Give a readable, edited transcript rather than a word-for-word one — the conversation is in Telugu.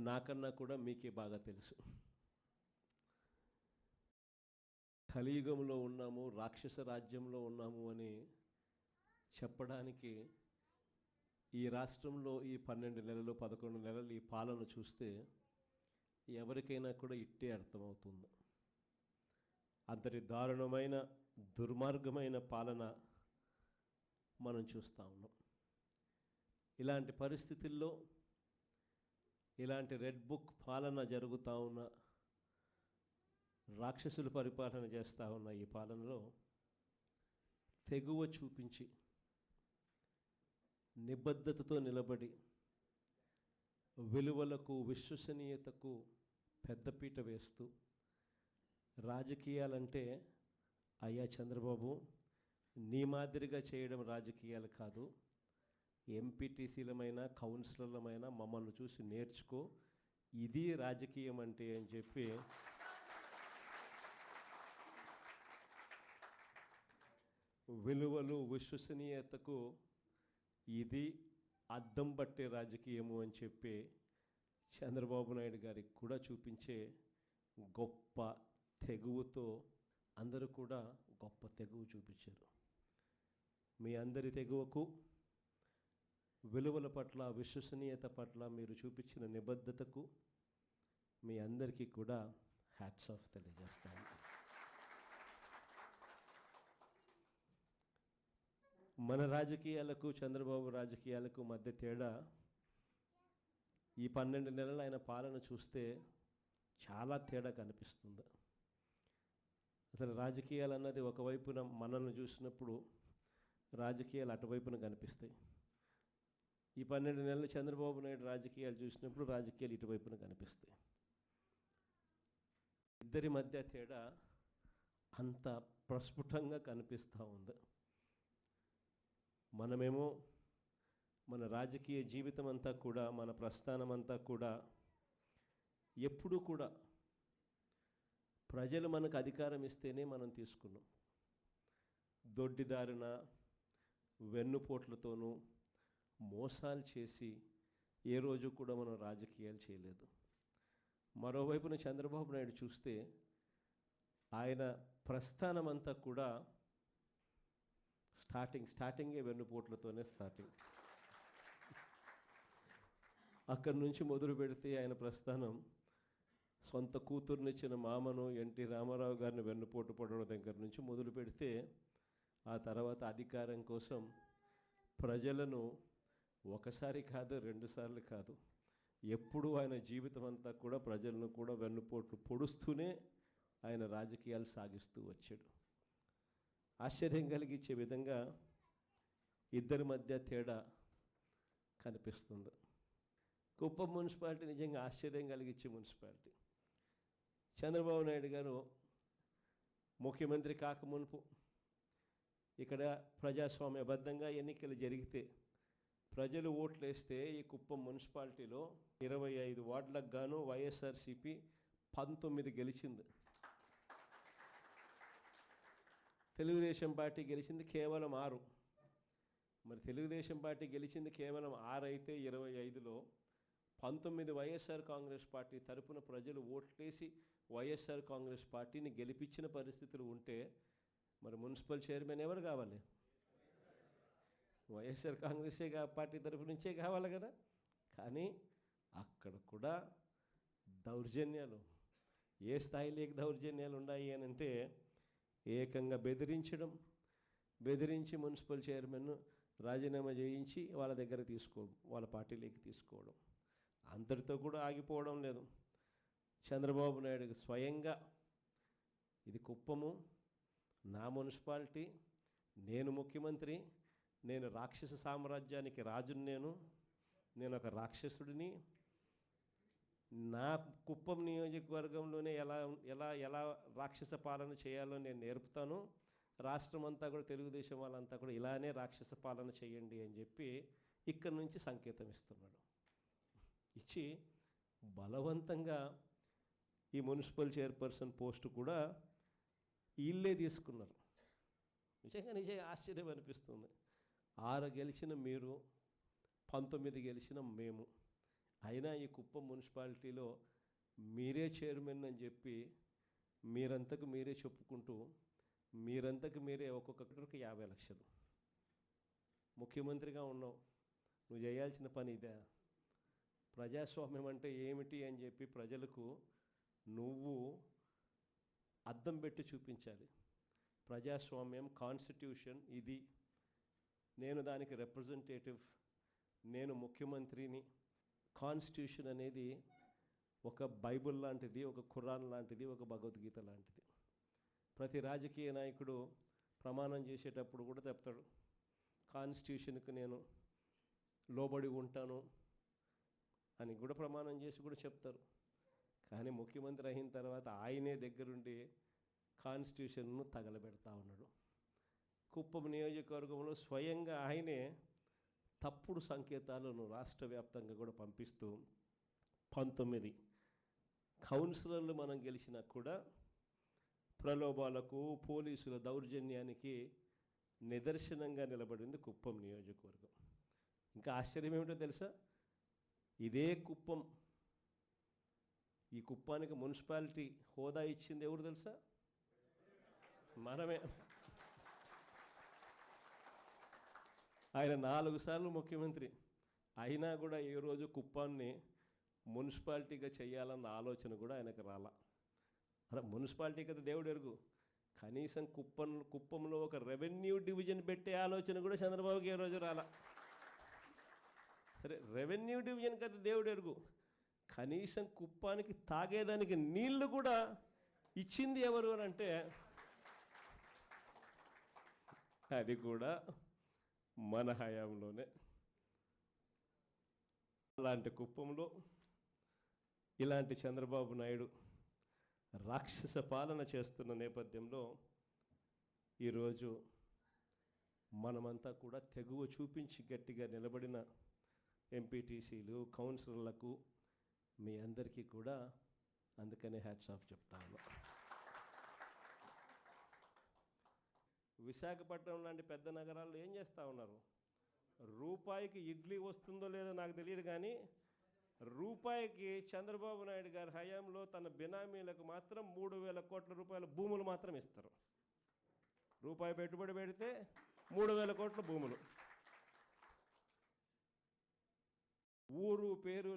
నాకన్నా కూడా మీకే బాగా తెలుసు. కలియుగంలో ఉన్నాము, రాక్షస రాజ్యంలో ఉన్నాము అని చెప్పడానికి ఈ రాష్ట్రంలో ఈ 12 నెలలు 11 నెలలు ఈ పాలన చూస్తే ఎవరికైనా కూడా ఇట్టే అర్థమవుతుంది. అంతటి దారుణమైన దుర్మార్గమైన పాలన మనం చూస్తూ ఉన్నాం. ఇలాంటి పరిస్థితుల్లో ఇలాంటి రెడ్ బుక్ పాలన జరుగుతూ ఉన్న, రాక్షసుల పరిపాలన చేస్తూ ఉన్న ఈ పాలనలో తెగువ చూపించి నిబద్ధతతో నిలబడి విలువలకు విశ్వసనీయతకు పెద్దపీట వేస్తూ రాజకీయాలంటే అయ్యా చంద్రబాబు నీ మాదిరిగా చేయడం రాజకీయాలు కాదు, ఎంపీటీసీలమైనా కౌన్సిలర్లమైనా మమ్మల్ని చూసి నేర్చుకో, ఇది రాజకీయం అంటే అని చెప్పి విలువలు విశ్వసనీయతకు ఇది అద్దం పట్టే రాజకీయము అని చెప్పి చంద్రబాబు నాయుడు గారికి కూడా చూపించే గొప్ప తెగువతో అందరూ కూడా గొప్ప తెగువ చూపించారు. మీ అందరి తెగువకు, విలువల పట్ల, విశ్వసనీయత పట్ల మీరు చూపించిన నిబద్ధతకు మీ అందరికీ కూడా హ్యాట్స్ ఆఫ్ తెలియజేస్తాను. మన రాజకీయాలకు చంద్రబాబు రాజకీయాలకు మధ్య తేడా ఈ 12 నెలలు ఆయన పాలన చూస్తే చాలా తేడా కనిపిస్తుంది. అసలు రాజకీయాలు అన్నది ఒకవైపున మనల్ని చూసినప్పుడు రాజకీయాలు అటువైపున కనిపిస్తాయి. ఈ 12 నెలలు చంద్రబాబు నాయుడు రాజకీయాలు చూసినప్పుడు రాజకీయాలు ఇటువైపున కనిపిస్తాయి. ఇద్దరి మధ్య తేడా అంత ప్రస్ఫుటంగా కనిపిస్తూ ఉంది. మనమేమో మన రాజకీయ జీవితం అంతా కూడా, మన ప్రస్థానం అంతా కూడా ఎప్పుడూ కూడా ప్రజలు మనకు అధికారం ఇస్తేనే మనం తీసుకున్నాం. దొడ్డిదారిన వెన్నుపోట్లతోనూ మోసాలు చేసి ఏ రోజు కూడా మనం రాజకీయాలు చేయలేదు. మరోవైపున చంద్రబాబు నాయుడు చూస్తే ఆయన ప్రస్థానం అంతా కూడా స్టార్టింగే వెన్నుపోట్లతోనే స్టార్టింగ్. అక్కడి నుంచి మొదలు పెడితే ఆయన ప్రస్థానం సొంత కూతుర్నిచ్చిన మామను ఎన్టీ రామారావు గారిని వెన్నుపోటు పడడం దగ్గర నుంచి మొదలు పెడితే, ఆ తర్వాత అధికారం కోసం ప్రజలను ఒకసారి కాదు, 2 సార్లు కాదు, ఎప్పుడూ ఆయన జీవితం అంతా కూడా ప్రజలను కూడా వెన్నుపోట్లు పొడుస్తూనే ఆయన రాజకీయాలు సాగిస్తూ వచ్చాడు. ఆశ్చర్యం కలిగించే విధంగా ఇద్దరి మధ్య తేడా కనిపిస్తుంది. కుప్పం మున్సిపాలిటీ నిజంగా ఆశ్చర్యం కలిగించే మున్సిపాలిటీ. చంద్రబాబు నాయుడు గారు ముఖ్యమంత్రి కాకమునుపు ఇక్కడ ప్రజాస్వామ్యబద్ధంగా ఎన్నికలు జరిగితే ప్రజలు ఓట్లు వేస్తే ఈ కుప్పం మున్సిపాలిటీలో 25 వార్డులకు గాను వైఎస్ఆర్సీపీ 19 గెలిచింది. తెలుగుదేశం పార్టీ గెలిచింది కేవలం 6. మరి తెలుగుదేశం పార్టీ గెలిచింది కేవలం 6 అయితే 25లో 19 వైఎస్ఆర్ కాంగ్రెస్ పార్టీ తరపున ప్రజలు ఓట్లేసి వైఎస్ఆర్ కాంగ్రెస్ పార్టీని గెలిపించిన పరిస్థితులు ఉంటే మరి మున్సిపల్ చైర్మన్ ఎవరు కావాలి? వైఎస్ఆర్ కాంగ్రెసే పార్టీ తరపు నుంచే కావాలి కదా. కానీ అక్కడ కూడా దౌర్జన్యాలు, ఏ స్థాయిలోకి దౌర్జన్యాలు ఉన్నాయి అని అంటే ఏకంగా బెదిరించి మున్సిపల్ చైర్మన్ను రాజీనామా చేయించి వాళ్ళ దగ్గర తీసుకోవడం, వాళ్ళ పార్టీలోకి తీసుకోవడం. అంతటితో కూడా ఆగిపోవడం లేదు. చంద్రబాబు నాయుడుకి స్వయంగా ఇది కుప్పము నా మున్సిపాలిటీ, నేను ముఖ్యమంత్రి, నేను రాక్షస సామ్రాజ్యానికి రాజుని, నేను ఒక రాక్షసుడిని, నా కుప్పం నియోజకవర్గంలోనే ఎలా రాక్షస పాలన చేయాలో నేను నేర్పుతాను, రాష్ట్రం అంతా కూడా తెలుగుదేశం వాళ్ళంతా కూడా ఇలానే రాక్షస పాలన చేయండి అని చెప్పి ఇక్కడి నుంచి సంకేతం ఇస్తున్నాడు. ఇచ్చి బలవంతంగా ఈ మున్సిపల్ చైర్పర్సన్ పోస్టు కూడా వీళ్ళే తీసుకున్నారు. నిజంగా ఆశ్చర్యం అనిపిస్తుంది. 6 గెలిచిన మీరు, 19 గెలిచిన మేము, అయినా ఈ కుప్పం మున్సిపాలిటీలో మీరే చైర్మన్ అని చెప్పి మీరంతకు మీరే చెప్పుకుంటూ మీరంతకు మీరే ఒక్కొక్కరికి 50 లక్షలు. ముఖ్యమంత్రిగా ఉన్నావు, నువ్వు చేయాల్సిన పని ఇదే. ప్రజాస్వామ్యం అంటే ఏమిటి అని చెప్పి ప్రజలకు నువ్వు అద్దం పెట్టి చూపించాలి. ప్రజాస్వామ్యం, కాన్స్టిట్యూషన్ ఇది, నేను దానికి రిప్రజెంటేటివ్, నేను ముఖ్యమంత్రిని. కాన్స్టిట్యూషన్ అనేది ఒక బైబిల్ లాంటిది, ఒక ఖురాన్ లాంటిది, ఒక భగవద్గీత లాంటిది. ప్రతి రాజకీయ నాయకుడు ప్రమాణం చేసేటప్పుడు కూడా చెప్తాడు, కాన్స్టిట్యూషన్కి నేను లోబడి ఉంటాను అని కూడా ప్రమాణం చేసి కూడా చెప్తారు. కానీ ముఖ్యమంత్రి అయిన తర్వాత ఆయనే దగ్గరుండి కాన్స్టిట్యూషన్ను తగలబెడతా ఉన్నాడు. కుప్పం నియోజకవర్గంలో స్వయంగా ఆయనే తప్పుడు సంకేతాలను రాష్ట్ర వ్యాప్తంగా కూడా పంపిస్తూ 19 కౌన్సిలర్లు మనం గెలిచినా కూడా ప్రలోభాలకు, పోలీసుల దౌర్జన్యానికి నిదర్శనంగా నిలబడింది కుప్పం నియోజకవర్గం. ఇంకా ఆశ్చర్యం ఏమిటో తెలుసా, ఇదే కుప్పం, ఈ కుప్పానికి మున్సిపాలిటీ హోదా ఇచ్చింది ఎవరు తెలుసా? మనమే. ఆయన 4 సార్లు ముఖ్యమంత్రి అయినా కూడా ఏ రోజు కుప్పాన్ని మున్సిపాలిటీగా చేయాలన్న ఆలోచన కూడా ఆయనకు రాలా. అలా మున్సిపాలిటీ కదా దేవుడు ఎరుగు, కనీసం కుప్పంలో ఒక రెవెన్యూ డివిజన్ పెట్టే ఆలోచన కూడా చంద్రబాబుకి ఏ రోజు రాలా. సరే, రెవెన్యూ డివిజన్ కదా దేవుడు ఎరుగు, కనీసం కుప్పానికి తాగేదానికి నీళ్లు కూడా ఇచ్చింది ఎవరు అని అంటే అది కూడా మన హయాంలోనే. అలాంటి కుప్పంలో ఇలాంటి చంద్రబాబు నాయుడు రాక్షస పాలన చేస్తున్న నేపథ్యంలో ఈరోజు మనమంతా కూడా తెగువ చూపించి గట్టిగా నిలబడిన ఎంపీటీసీలు, కౌన్సిలర్లకు మీ అందరికీ కూడా అందుకనే హ్యాట్స్ ఆఫ్ చెప్తా ఉన్నా. విశాఖపట్నం లాంటి పెద్ద నగరాల్లో ఏం చేస్తూ ఉన్నారు? రూపాయికి ఇడ్లీ వస్తుందో లేదో నాకు తెలియదు, కానీ రూపాయికి చంద్రబాబు నాయుడు గారి హయాంలో తన బినామీలకు మాత్రం 3,000 కోట్ల రూపాయల భూములు మాత్రం ఇస్తారు. రూపాయి పెట్టుబడి పెడితే 3,000 కోట్ల భూములు. ఊరు పేరు